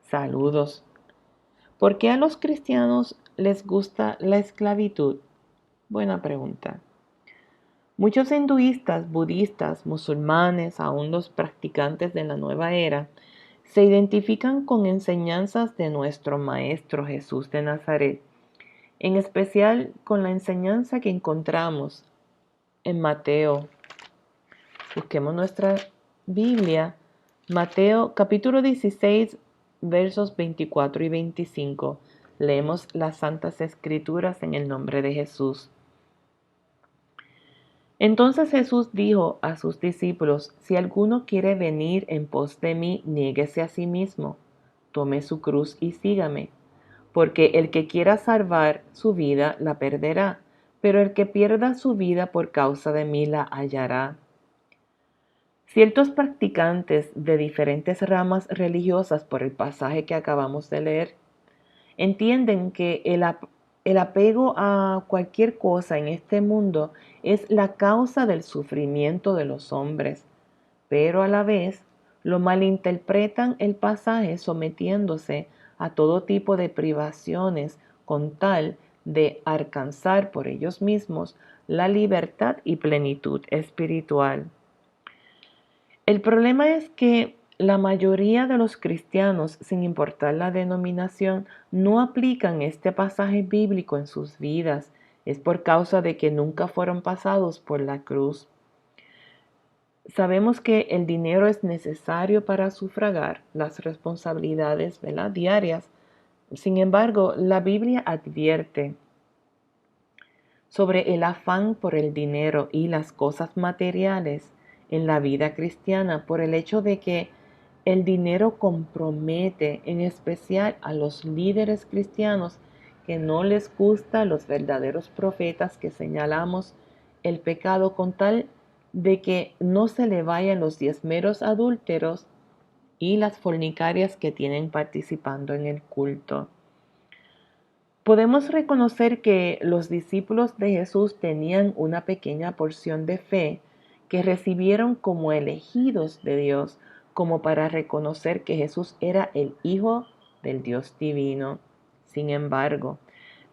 Saludos. ¿Por qué a los cristianos les gusta la esclavitud? Buena pregunta. Muchos hinduistas, budistas, musulmanes, aún los practicantes de la nueva era, se identifican con enseñanzas de nuestro Maestro Jesús de Nazaret, en especial con la enseñanza que encontramos en Mateo. Busquemos nuestra Biblia, Mateo capítulo 16, versos 24 y 25. Leemos las Santas Escrituras en el nombre de Jesús. Entonces Jesús dijo a sus discípulos: si alguno quiere venir en pos de mí, niéguese a sí mismo, tome su cruz y sígame. Porque el que quiera salvar su vida la perderá, pero el que pierda su vida por causa de mí la hallará. Ciertos practicantes de diferentes ramas religiosas, por el pasaje que acabamos de leer, entienden que el apego a cualquier cosa en este mundo es la causa del sufrimiento de los hombres, pero a la vez lo malinterpretan el pasaje sometiéndose a todo tipo de privaciones con tal de alcanzar por ellos mismos la libertad y plenitud espiritual. El problema es que la mayoría de los cristianos, sin importar la denominación, no aplican este pasaje bíblico en sus vidas. Es por causa de que nunca fueron pasados por la cruz. Sabemos que el dinero es necesario para sufragar las responsabilidades, ¿verdad?, diarias. Sin embargo, la Biblia advierte sobre el afán por el dinero y las cosas materiales en la vida cristiana por el hecho de que el dinero compromete en especial a los líderes cristianos que no les gusta a los verdaderos profetas que señalamos el pecado con tal de que no se le vayan los diezmeros adúlteros y las fornicarias que tienen participando en el culto. Podemos reconocer que los discípulos de Jesús tenían una pequeña porción de fe que recibieron como elegidos de Dios, como para reconocer que Jesús era el Hijo del Dios divino. Sin embargo,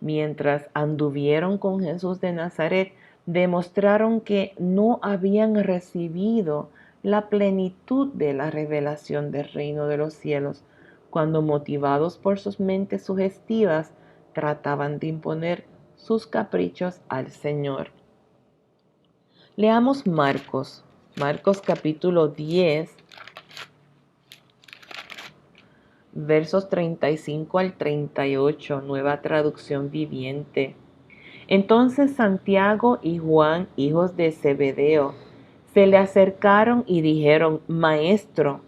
mientras anduvieron con Jesús de Nazaret, demostraron que no habían recibido la plenitud de la revelación del reino de los cielos, cuando motivados por sus mentes sugestivas, trataban de imponer sus caprichos al Señor. Leamos Marcos capítulo 10, versos 35 al 38, nueva traducción viviente. Entonces Santiago y Juan, hijos de Zebedeo, se le acercaron y dijeron: Maestro,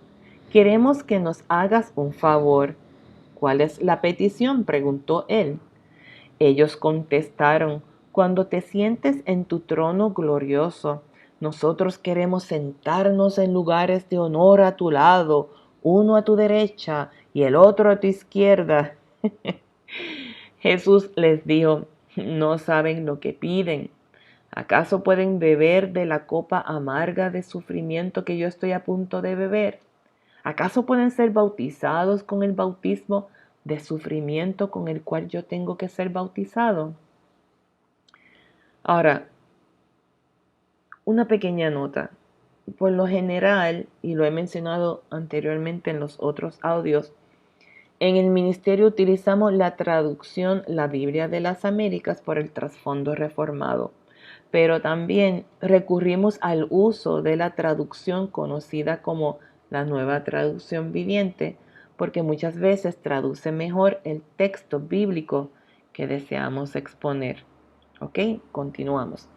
queremos que nos hagas un favor. ¿Cuál es la petición?, preguntó él. Ellos contestaron: cuando te sientes en tu trono glorioso, nosotros queremos sentarnos en lugares de honor a tu lado, uno a tu derecha y el otro a tu izquierda. Jesús les dijo: no saben lo que piden. ¿Acaso pueden beber de la copa amarga de sufrimiento que yo estoy a punto de beber? ¿Acaso pueden ser bautizados con el bautismo de sufrimiento con el cual yo tengo que ser bautizado? Ahora, una pequeña nota. Por lo general, y lo he mencionado anteriormente en los otros audios, en el ministerio utilizamos la traducción La Biblia de las Américas por el trasfondo reformado, pero también recurrimos al uso de la traducción conocida como la Nueva Traducción Viviente, porque muchas veces traduce mejor el texto bíblico que deseamos exponer. ¿Ok? Continuamos.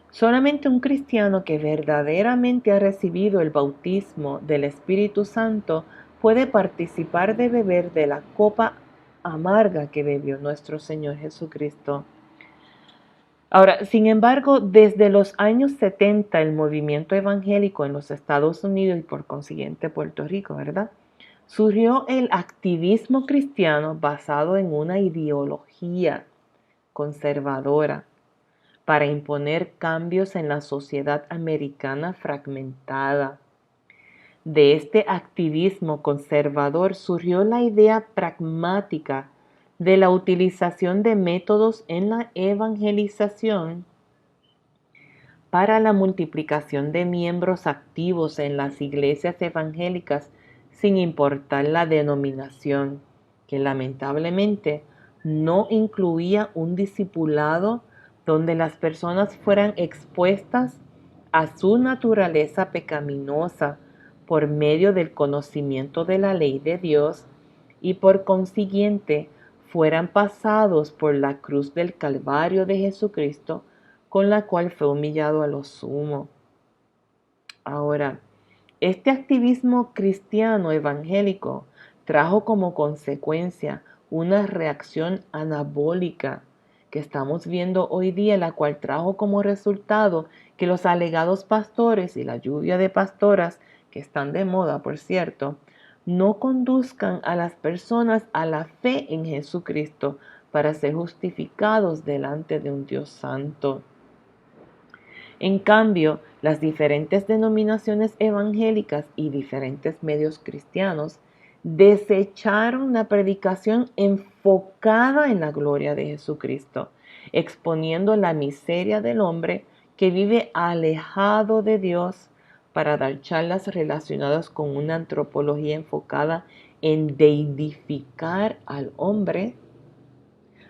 Solamente un cristiano que verdaderamente ha recibido el bautismo del Espíritu Santo puede participar de beber de la copa amarga que bebió nuestro Señor Jesucristo. Ahora, sin embargo, desde los años 70 el movimiento evangélico en los Estados Unidos y por consiguiente Puerto Rico, ¿verdad?, surgió el activismo cristiano basado en una ideología conservadora para imponer cambios en la sociedad americana fragmentada. De este activismo conservador surgió la idea pragmática de la utilización de métodos en la evangelización para la multiplicación de miembros activos en las iglesias evangélicas sin importar la denominación, que lamentablemente no incluía un discipulado donde las personas fueran expuestas a su naturaleza pecaminosa por medio del conocimiento de la ley de Dios y por consiguiente fueran pasados por la cruz del Calvario de Jesucristo, con la cual fue humillado a lo sumo. Ahora, este activismo cristiano evangélico trajo como consecuencia una reacción anabólica que estamos viendo hoy día, la cual trajo como resultado que los alegados pastores y la lluvia de pastoras, que están de moda, por cierto, no conduzcan a las personas a la fe en Jesucristo para ser justificados delante de un Dios santo. En cambio, las diferentes denominaciones evangélicas y diferentes medios cristianos desecharon la predicación enfocada en la gloria de Jesucristo, exponiendo la miseria del hombre que vive alejado de Dios, para dar charlas relacionadas con una antropología enfocada en deidificar al hombre,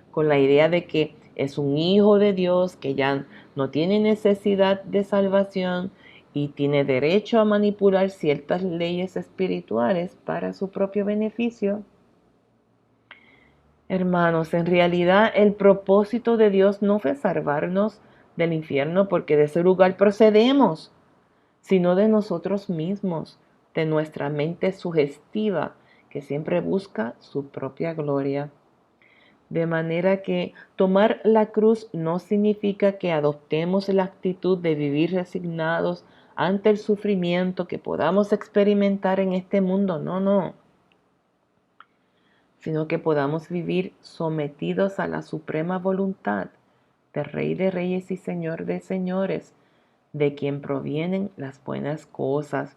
con la idea de que es un hijo de Dios, que ya no tiene necesidad de salvación y tiene derecho a manipular ciertas leyes espirituales para su propio beneficio. Hermanos, en realidad el propósito de Dios no fue salvarnos del infierno, porque de ese lugar procedemos, sino de nosotros mismos, de nuestra mente sugestiva, que siempre busca su propia gloria. De manera que tomar la cruz no significa que adoptemos la actitud de vivir resignados ante el sufrimiento que podamos experimentar en este mundo, no, sino que podamos vivir sometidos a la suprema voluntad del Rey de Reyes y Señor de Señores, de quien provienen las buenas cosas.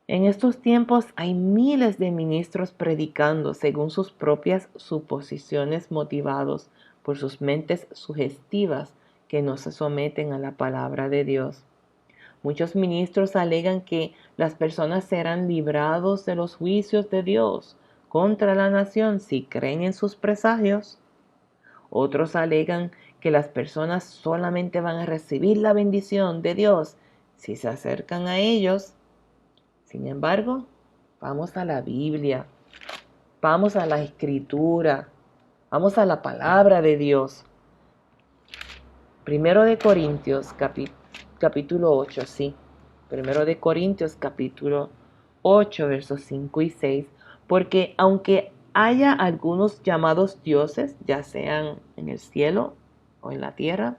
En estos tiempos hay miles de ministros predicando según sus propias suposiciones, motivados por sus mentes sugestivas que no se someten a la palabra de Dios. Muchos ministros alegan que las personas serán librados de los juicios de Dios contra la nación si creen en sus presagios. Otros alegan que las personas solamente van a recibir la bendición de Dios si se acercan a ellos. Sin embargo, vamos a la Biblia, vamos a la Escritura, vamos a la palabra de Dios. Primero de Corintios, capítulo 8, sí. Primero de Corintios, capítulo 8, versos 5 y 6. Porque aunque haya algunos llamados dioses, ya sean en el cielo o en la tierra,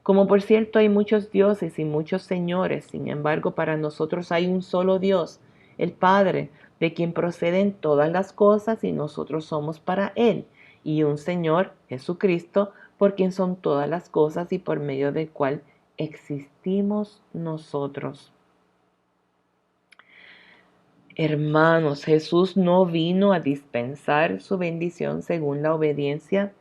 como por cierto hay muchos dioses y muchos señores, sin embargo para nosotros hay un solo Dios, el Padre, de quien proceden todas las cosas y nosotros somos para Él, y un Señor, Jesucristo, por quien son todas las cosas y por medio del cual existimos nosotros. Hermanos, Jesús no vino a dispensar su bendición según la obediencia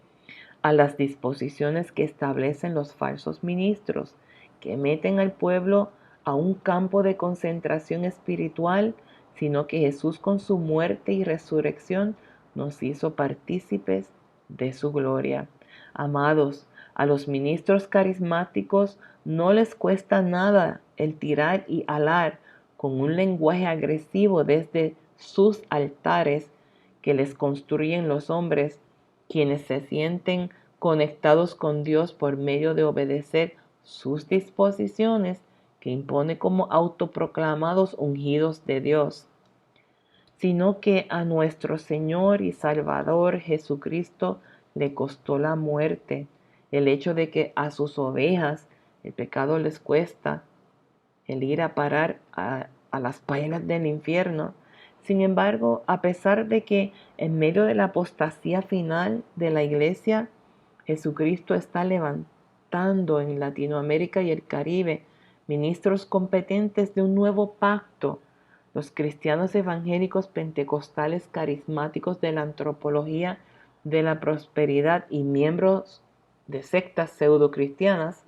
a las disposiciones que establecen los falsos ministros, que meten al pueblo a un campo de concentración espiritual, sino que Jesús con su muerte y resurrección nos hizo partícipes de su gloria. Amados, a los ministros carismáticos no les cuesta nada el tirar y alar con un lenguaje agresivo desde sus altares que les construyen los hombres, quienes se sienten conectados con Dios por medio de obedecer sus disposiciones que impone como autoproclamados ungidos de Dios, sino que a nuestro Señor y Salvador Jesucristo le costó la muerte, el hecho de que a sus ovejas el pecado les cuesta el ir a parar a las paelas del infierno. Sin embargo, a pesar de que en medio de la apostasía final de la iglesia, Jesucristo está levantando en Latinoamérica y el Caribe ministros competentes de un nuevo pacto, los cristianos evangélicos pentecostales carismáticos de la antropología de la prosperidad y miembros de sectas pseudocristianas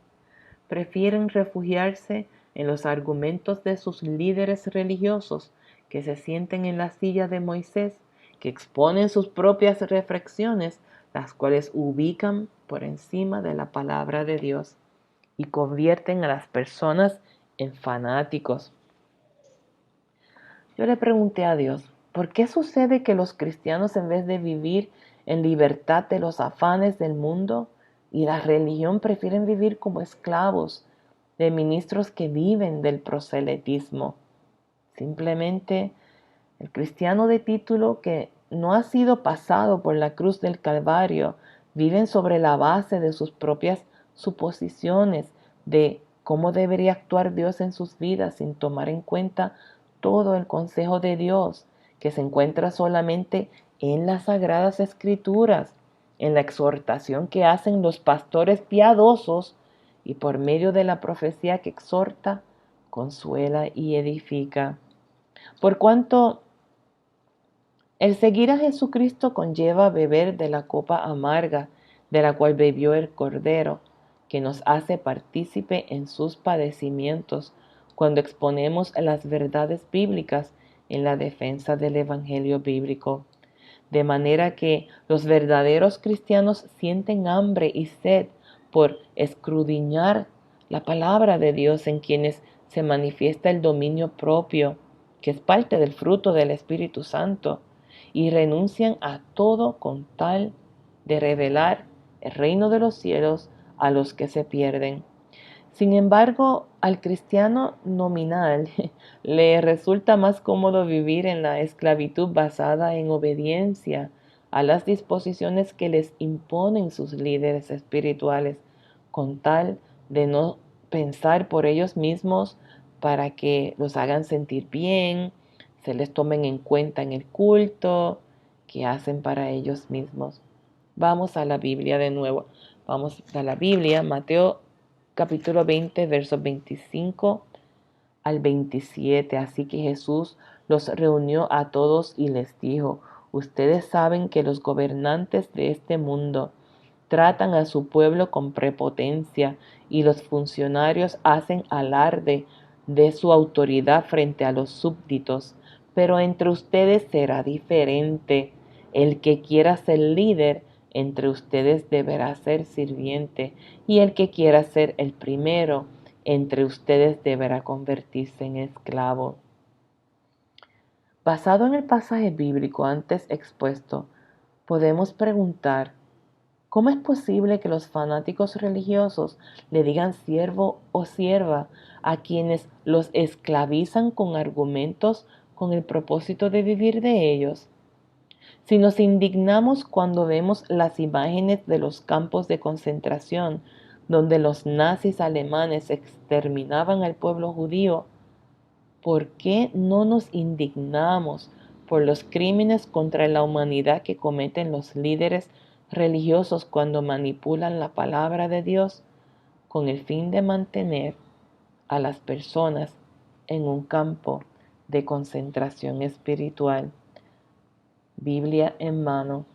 prefieren refugiarse en los argumentos de sus líderes religiosos que se sienten en la silla de Moisés, que exponen sus propias reflexiones, las cuales ubican por encima de la palabra de Dios y convierten a las personas en fanáticos. Yo le pregunté a Dios, ¿por qué sucede que los cristianos, en vez de vivir en libertad de los afanes del mundo y la religión, prefieren vivir como esclavos de ministros que viven del proselitismo? Simplemente el cristiano de título que no ha sido pasado por la cruz del Calvario viven sobre la base de sus propias suposiciones de cómo debería actuar Dios en sus vidas sin tomar en cuenta todo el consejo de Dios que se encuentra solamente en las Sagradas Escrituras, en la exhortación que hacen los pastores piadosos y por medio de la profecía que exhorta, consuela y edifica. Por cuanto el seguir a Jesucristo conlleva beber de la copa amarga de la cual bebió el Cordero, que nos hace partícipe en sus padecimientos cuando exponemos las verdades bíblicas en la defensa del Evangelio bíblico. De manera que los verdaderos cristianos sienten hambre y sed por escudriñar la palabra de Dios, en quienes se manifiesta el dominio propio, que es parte del fruto del Espíritu Santo, y renuncian a todo con tal de revelar el reino de los cielos a los que se pierden. Sin embargo, al cristiano nominal le resulta más cómodo vivir en la esclavitud basada en obediencia a las disposiciones que les imponen sus líderes espirituales, con tal de no pensar por ellos mismos para que los hagan sentir bien, se les tomen en cuenta en el culto que hacen para ellos mismos. Vamos a la Biblia de nuevo. Vamos a la Biblia, Mateo capítulo 20, versos 25 al 27. Así que Jesús los reunió a todos y les dijo: ustedes saben que los gobernantes de este mundo tratan a su pueblo con prepotencia y los funcionarios hacen alarde de su autoridad frente a los súbditos. Pero entre ustedes será diferente. El que quiera ser líder entre ustedes deberá ser sirviente, y el que quiera ser el primero entre ustedes deberá convertirse en esclavo. Basado en el pasaje bíblico antes expuesto, podemos preguntar: ¿cómo es posible que los fanáticos religiosos le digan siervo o sierva a quienes los esclavizan con argumentos con el propósito de vivir de ellos? Si nos indignamos cuando vemos las imágenes de los campos de concentración donde los nazis alemanes exterminaban al pueblo judío, ¿por qué no nos indignamos por los crímenes contra la humanidad que cometen los líderes religiosos cuando manipulan la palabra de Dios con el fin de mantener a las personas en un campo de concentración espiritual? Biblia en mano,